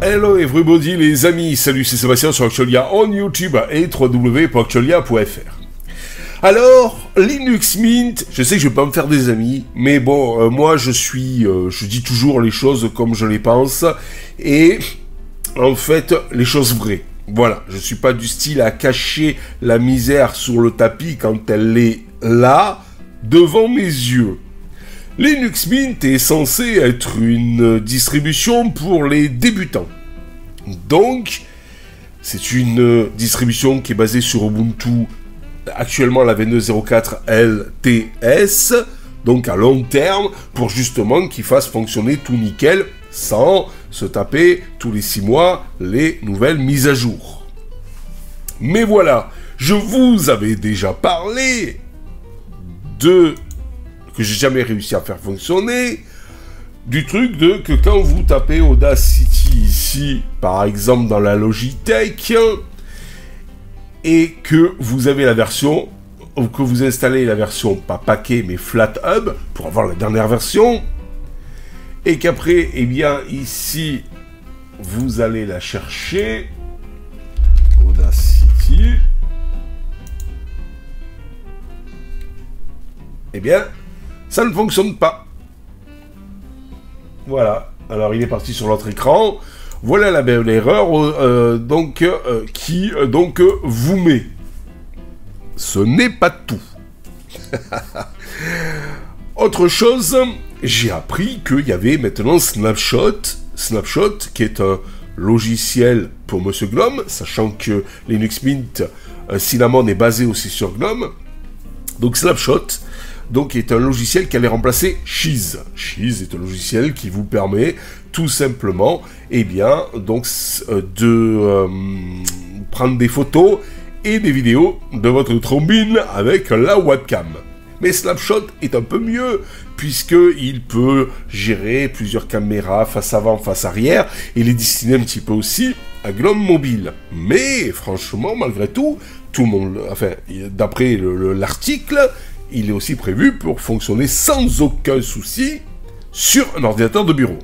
Hello everybody les amis, salut c'est Sébastien sur Actualia on YouTube et www.actualia.fr. Alors, Linux Mint, je sais que je vais pas me faire des amis, mais bon, moi je dis toujours les choses comme je les pense, et en fait, les choses vraies. Voilà, je suis pas du style à cacher la misère sur le tapis quand elle est là, devant mes yeux. Linux Mint est censé être une distribution pour les débutants. Donc, c'est une distribution qui est basée sur Ubuntu, actuellement la 22.04 LTS, donc à long terme, pour justement qu'il fasse fonctionner tout nickel, sans se taper tous les 6 mois les nouvelles mises à jour. Mais voilà, je vous avais déjà parlé que j'ai jamais réussi à faire fonctionner, du truc que quand vous tapez Audacity ici, par exemple dans la Logitech, et que vous avez la version, ou que vous installez la version, pas paquet, mais FlatHub, pour avoir la dernière version, et qu'après, eh bien, ici, vous allez la chercher, Audacity, eh bien, ça ne fonctionne pas. Voilà, alors il est parti sur l'autre écran. Voilà la belle erreur qui vous met. Ce n'est pas tout. Autre chose, j'ai appris qu'il y avait maintenant Snapshot, qui est un logiciel pour Monsieur GNOME, sachant que Linux Mint Cinnamon est basé aussi sur GNOME. Donc Snapshot, est un logiciel qui allait remplacer Sheez. Sheez est un logiciel qui vous permet tout simplement, de prendre des photos et des vidéos de votre trombine avec la webcam. Mais Snapshot est un peu mieux, puisqu'il peut gérer plusieurs caméras, face avant, face arrière, et il est destiné un petit peu aussi à GNOME Mobile. Mais, franchement, malgré tout, d'après l'article, il est aussi prévu pour fonctionner sans aucun souci sur un ordinateur de bureau.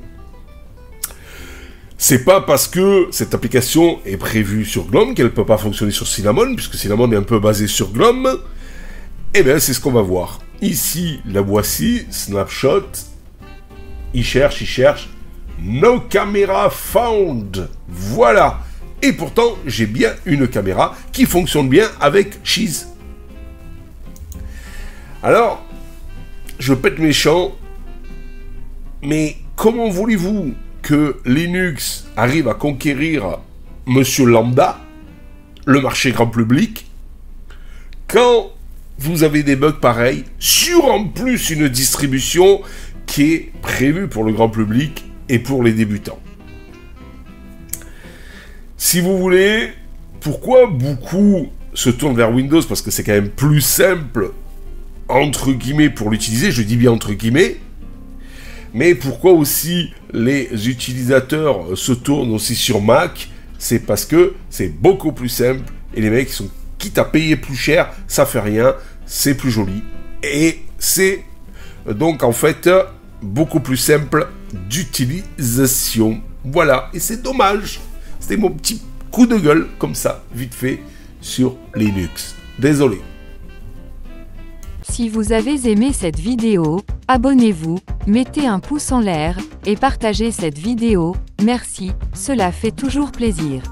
C'est pas parce que cette application est prévue sur GNOME qu'elle ne peut pas fonctionner sur Cinnamon, puisque Cinnamon est un peu basé sur GNOME. Eh bien, c'est ce qu'on va voir. Ici, la voici, Snapshot. Il cherche. No camera found. Voilà. Et pourtant, j'ai bien une caméra qui fonctionne bien avec Sheez. Alors, je pète méchant, mais comment voulez-vous que Linux arrive à conquérir Monsieur Lambda, le marché grand public, quand vous avez des bugs pareils, sur en plus une distribution qui est prévue pour le grand public et pour les débutants. Si vous voulez, pourquoi beaucoup se tournent vers Windows? Parce que c'est quand même plus simple, entre guillemets, pour l'utiliser, je dis bien entre guillemets, mais pourquoi aussi les utilisateurs se tournent aussi sur Mac? C'est parce que c'est beaucoup plus simple, et les mecs sont quitte à payer plus cher, ça fait rien, c'est plus joli, et c'est donc en fait beaucoup plus simple d'utilisation. Voilà, et c'est dommage. C'était mon petit coup de gueule, comme ça, vite fait, sur Linux. Désolé. Si vous avez aimé cette vidéo, abonnez-vous, mettez un pouce en l'air, et partagez cette vidéo, merci, cela fait toujours plaisir.